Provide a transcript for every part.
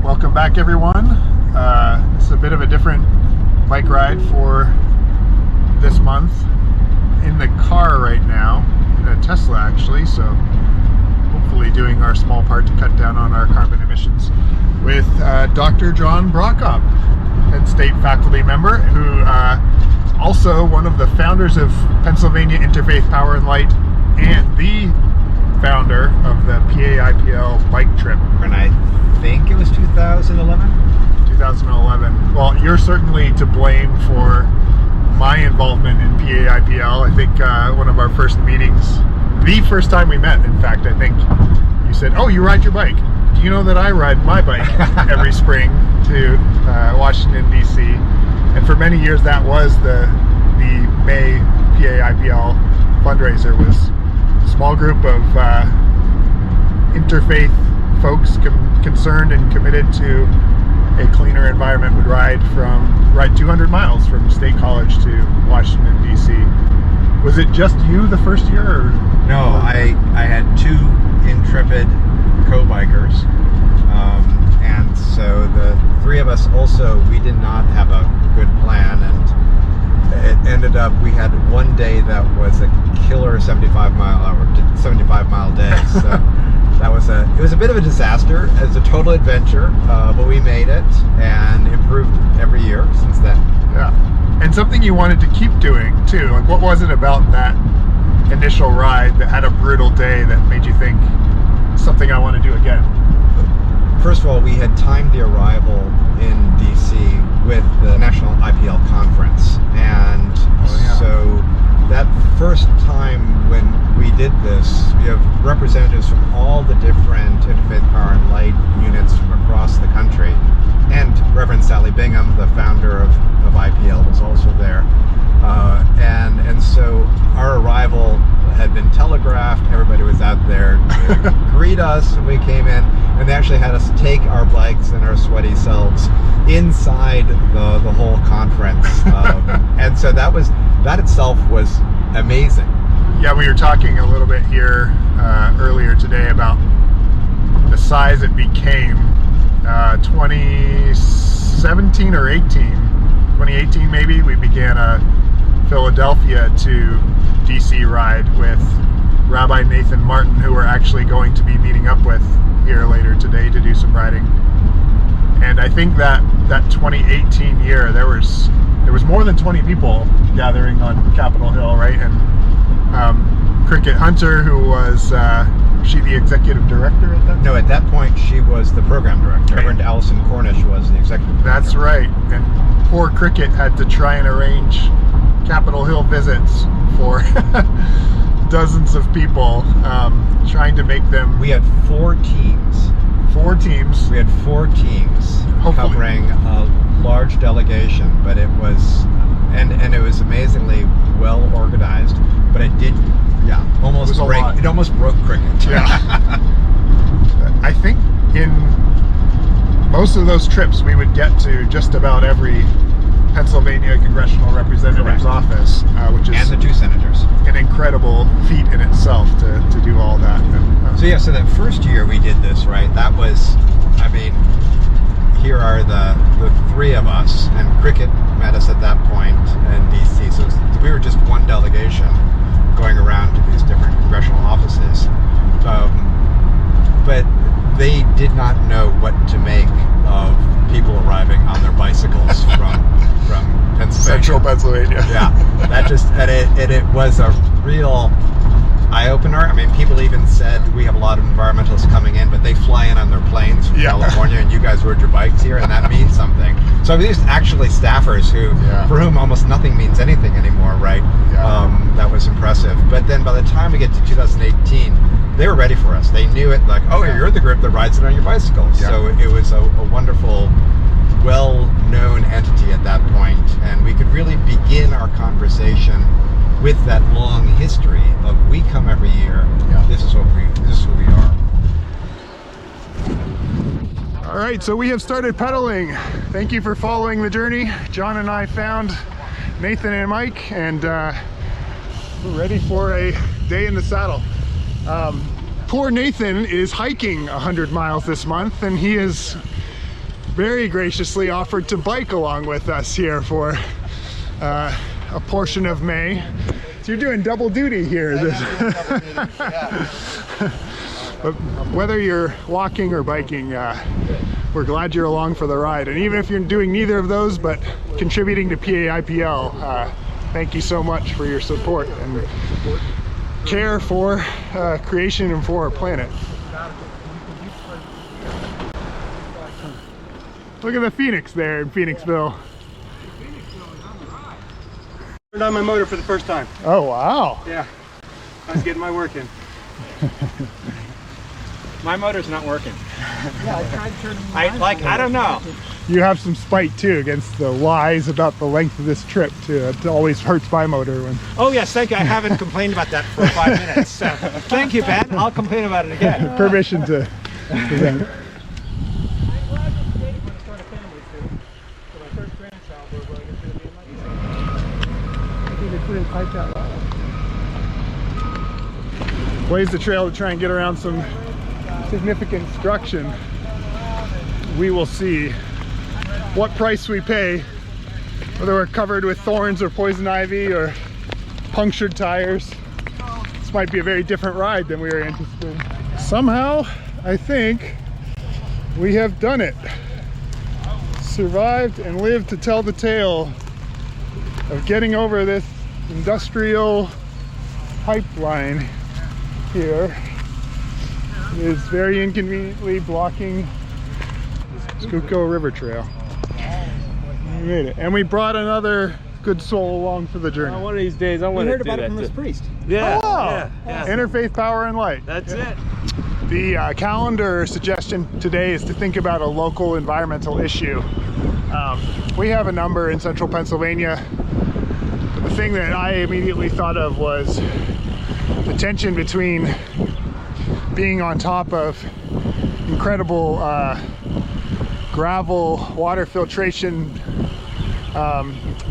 Welcome back, everyone. This is a bit of a different bike ride for this month. In the car right now, in a Tesla actually, so hopefully doing our small part to cut down on our carbon emissions with Dr. Jon Brockopp, Penn State faculty member, who is also one of the founders of Pennsylvania Interfaith Power and Light and the founder of the PA-IPL bike trip. And I think it was 2011? 2011. Well, you're certainly to blame for my involvement in PA-IPL. I think one of our first meetings, the first time we met, in fact, I think you said, "Oh, you ride your bike. Do you know that I ride my bike every spring to Washington, D.C.?" And for many years, that was the May PA-IPL fundraiser, was a small group of interfaith folks concerned and committed to a cleaner environment would ride 200 miles from State College to Washington, D.C. Was it just you the first year? Or? No, I had two intrepid co-bikers, and so the three of us also, we did not have a good plan, and it ended up we had one day that was a killer 75 mile day. So it was a bit of a disaster. It was a total adventure, but we made it and improved every year since then. Yeah, and something you wanted to keep doing too. Like, what was it about that initial ride that had a brutal day that made you think something I want to do again? First of all, we had timed the arrival in DC with the National IPL conference, and so that first time when we did this, we have representatives from all the different Interfaith Power and Light units from across the country, and Reverend Sally Bingham, the founder of IPL, was also there, and so our arrival had been telegraphed. Everybody was out there to greet us when we came in, and they actually had us take our bikes and our sweaty selves inside the whole conference, and so that itself was amazing. Yeah, we were talking a little bit here earlier today about the size it became. 2017 or 2018 maybe, we began a Philadelphia to DC ride with Rabbi Nathan Martin, who we're actually going to be meeting up with here later today to do some riding. And I think that 2018 year, there was more than 20 people gathering on Capitol Hill, right? And Cricket Hunter, who was she the executive director at that time? No, at that point she was the program director. Right. Reverend Allison Cornish was the executive director. That's right. And poor Cricket had to try and arrange Capitol Hill visits for dozens of people, trying to make them. We had four teams. We had four tems covering a large delegation, but it was it was amazingly well organized. But it did, almost break. It almost broke Cricket. Yeah. I think in most of those trips we would get to just about every Pennsylvania congressional representative's office, which is, and the two senators, an incredible feat in itself to do all that. And, so that first year we did this, right? That was, here are the three of us, and Cricket met us at that point in DC. So we were just one delegation going around to these different congressional offices, but they did not know what to make of people arriving on their bicycles from Pennsylvania. Central Pennsylvania. Yeah, that just it was a real eye-opener. People even said we have a lot of environmentalists coming in, but they fly in on their planes from California, and you guys rode your bikes here, and that means something. So these actually staffers for whom almost nothing means anything anymore, right? Yeah. That was impressive. But then by the time we get to 2018, they were ready for us. They knew it, like, oh, you're the group that rides it on your bicycles. Yeah. So it was a wonderful, well-known entity at that point, and we could really begin our conversation with that long history of we come every year. Yeah. This is who we are. All right, so we have started pedaling. Thank you for following the journey. John and I found Nathan and Mike, and we're ready for a day in the saddle. Poor Nathan is hiking 100 miles this month, and he is very graciously offered to bike along with us here for a portion of May. So you're doing double duty here. But whether you're walking or biking, we're glad you're along for the ride. And even if you're doing neither of those but contributing to PA-IPL, thank you so much for your support and care for creation and for our planet. Look at the Phoenix there in Phoenixville. Turned on my motor for the first time. Oh, wow. Yeah, I was getting my work in. My motor's not working. Yeah, I tried turning I don't know. You have some spite too against the lies about the length of this trip too. It always hurts my motor when... Oh yes, thank you. I haven't complained about that for 5 minutes. So thank you, Ben. I'll complain about it again. Permission to present. I'm glad you stayed when I started a family too. So my first grandchild, we're going to be in my I think they couldn't pipe that loud. Blaze the trail to try and get around some significant construction. We will see what price we pay, whether we're covered with thorns or poison ivy or punctured tires. This might be a very different ride than we were anticipating. Somehow, I think we have done it. Survived and lived to tell the tale of getting over this industrial pipeline here. It is very inconveniently blocking the Schuylkill River Trail. We made it, and we brought another good soul along for the journey. One of these days, I want to do that. We heard about it from this priest. Yeah, Oh, yeah. Interfaith Power and Light. That's it. The calendar suggestion today is to think about a local environmental issue. We have a number in central Pennsylvania. But the thing that I immediately thought of was the tension between being on top of incredible gravel water filtration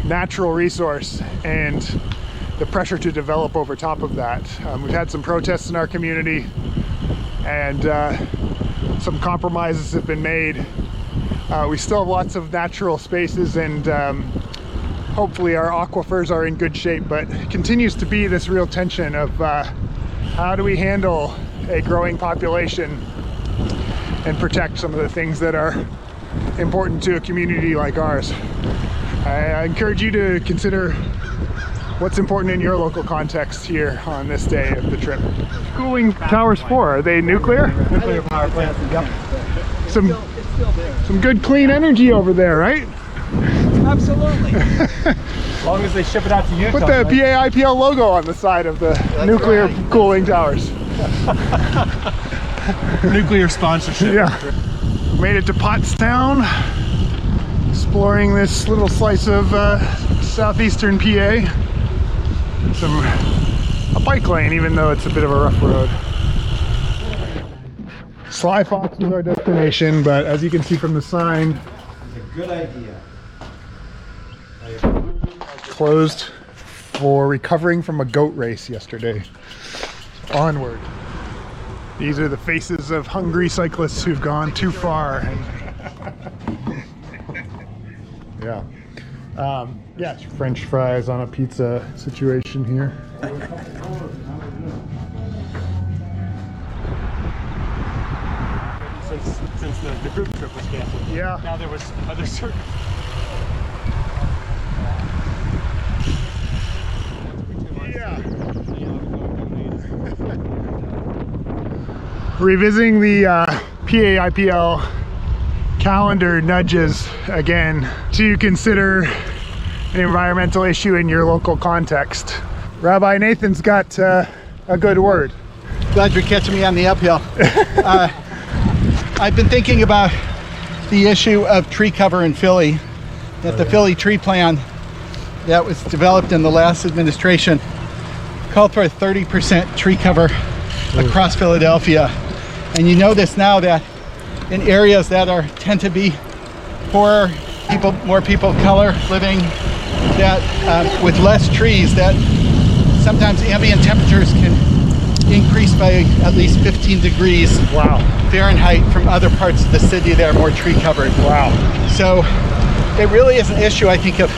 natural resource and the pressure to develop over top of that. We've had some protests in our community, and some compromises have been made. We still have lots of natural spaces, and hopefully our aquifers are in good shape, but it continues to be this real tension of how do we handle a growing population and protect some of the things that are important to a community like ours. I encourage you to consider what's important in your local context here on this day of the trip. Cooling towers 4, are they nuclear? Nuclear power plant. Yep. Some good clean energy over there, right? Absolutely. As long as they ship it out to Utah. Put the PA-IPL logo on the side of the nuclear cooling towers. Nuclear sponsorship. Yeah. Made it to Pottstown, exploring this little slice of southeastern PA. A bike lane, even though it's a bit of a rough road. Sly Fox is our destination, but as you can see from the sign, Good idea. closed for recovering from a goat race yesterday. Onward. These are the faces of hungry cyclists who've gone too far. Yeah. Yeah, French fries on a pizza situation here. Since the group trip was canceled. Yeah. Now there was other circuits. Yeah. Revisiting the PA-IPL calendar nudges again to consider an environmental issue in your local context. Rabbi Nathan's got a good word. Glad you're catching me on the uphill. I've been thinking about the issue of tree cover in Philly, that the Philly tree plan that was developed in the last administration called for a 30% tree cover across Philadelphia. And you know this now, that in areas that tend to be poorer, more people of color living, that with less trees, that sometimes ambient temperatures can increase by at least 15 degrees. Wow. Fahrenheit from other parts of the city that are more tree covered. Wow. So it really is an issue, I think, of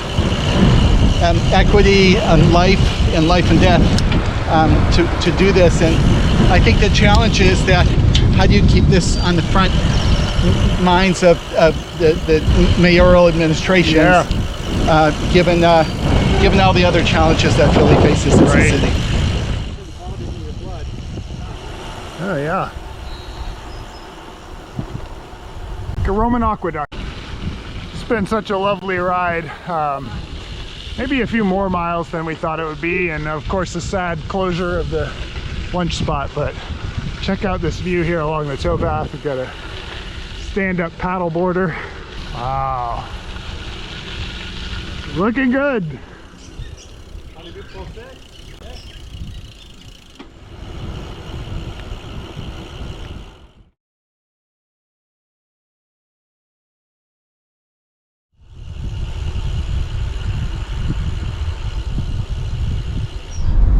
equity and life and death to do this. And I think the challenge is that how do you keep this on the front minds of the mayoral administrations, given all the other challenges that Philly faces as a city. Oh yeah. Like a Roman aqueduct. It's been such a lovely ride. Maybe a few more miles than we thought it would be, and of course the sad closure of the lunch spot, but check out this view here along the towpath. We've got a stand-up paddle boarder. Wow. Looking good.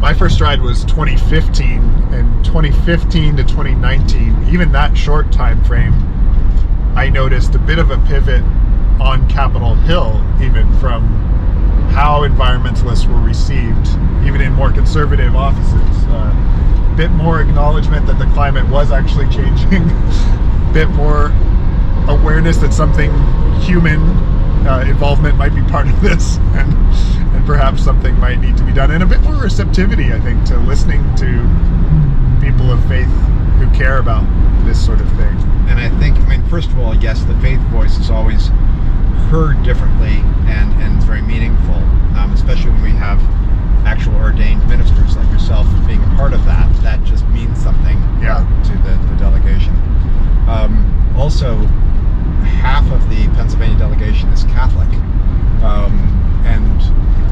My first ride was 2015, and 2015 to 2019, even that short time frame, I noticed a bit of a pivot on Capitol Hill, even from how environmentalists were received, even in more conservative offices. A bit more acknowledgement that the climate was actually changing, a bit more awareness that something human involvement might be part of this, and perhaps something might need to be done, and a bit more receptivity, I think, to listening to people of faith who care about this sort of thing. And I think, first of all, yes, the faith voice is always heard differently, and it's very meaningful, especially when we have actual ordained ministers like yourself being a part of that. That just means something to the delegation. Also, half of the Pennsylvania delegation is Catholic, and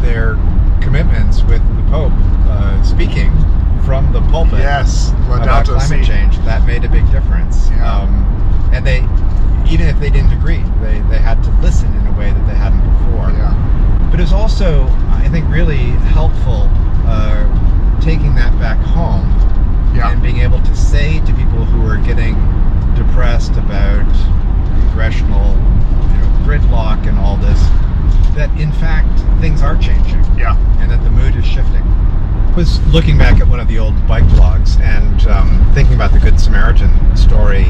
their commitments with the Pope speaking from the pulpit about climate change, that made a big difference. And they, even if they didn't agree, they had to listen in a way that they hadn't before. But it was also, I think, really helpful taking that back home and being able to say to people who are getting depressed about congressional gridlock and all this, that in fact things are changing, and that the mood is shifting. I was looking back at one of the old bike blogs and thinking about the Good Samaritan story,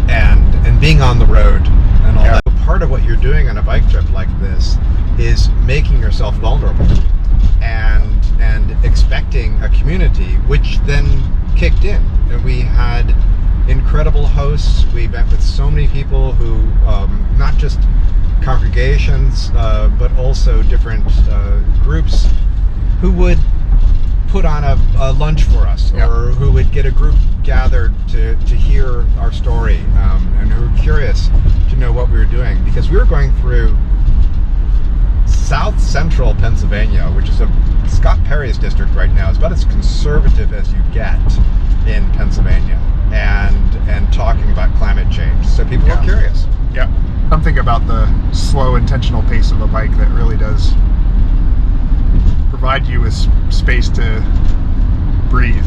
and being on the road and all that. Part of what you're doing on a bike trip like this is making yourself vulnerable and expecting a community, which then kicked in, and we had incredible hosts. We met with so many people who, not just congregations, but also different groups who would put on a lunch for us, or who would get a group gathered to hear our story, and who were curious to know what we were doing, because we were going through south central Pennsylvania, which is Scott Perry's district right now is about as conservative as you get in Pennsylvania, and talking about climate change. So people were curious. Something about the slow, intentional pace of a bike that really does provide you with space to breathe.